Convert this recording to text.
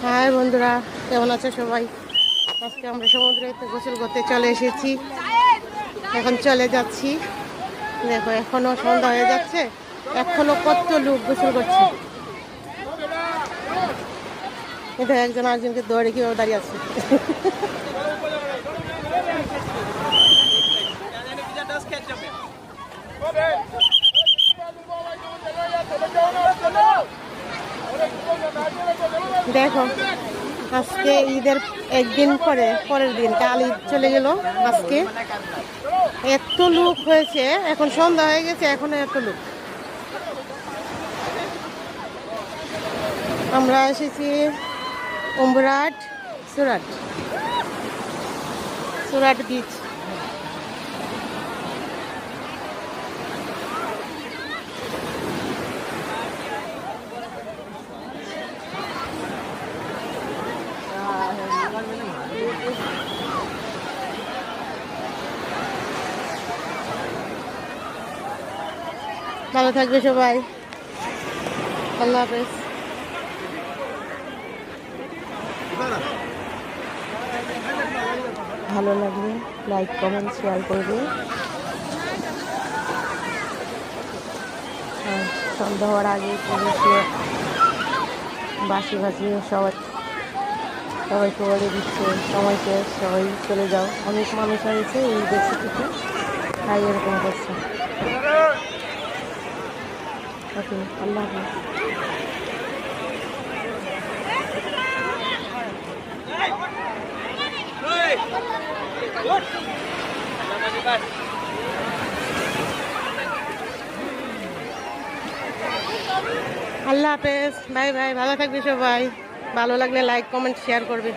High বন্ধুরা, কেমন আছে সবাই? আজকে আমরা সমুদ্রে গোসল করতে চলে এসেছি। এখন চলে যাচ্ছি। দেখো এখনো সন্ধ্যা হয়ে যাচ্ছে, এখনো কত লোক গোসল করছে। কিন্তু একজন আরেকজনকে দৌড়ে কিভাবে দাঁড়িয়ে আছে। দেখো আজকে ঈদের একদিন পরে পরের দিন কাল ঈদ চলে গেল। আজকে এত লোক হয়েছে, এখন সন্ধ্যা হয়ে গেছে, এখনো এত লোক। আমরা এসেছি উমরাট সুরাট সুরাট বিচ। ভালো থাকবে সবাই, আল্লাহ হাফেজ। ভালো লাগলে লাইক কমেন্ট শেয়ার করবে। সন্ধ্যা হওয়ার আগে পুলিশে বাসি ভাসিয়ে সবাইকে বলে দিচ্ছে সময় শেষ, সবাই চলে যাও। অনেক মানুষ হয়েছে এই দেশে থেকে, তাই এরকম করছে। ওকে, আল্লাহ হাফেজ। আল্লাহ হাফেজ, বাই বাই। ভালো থাকবে সবাই, ভালো লাগলে লাইক কমেন্ট শেয়ার করবে।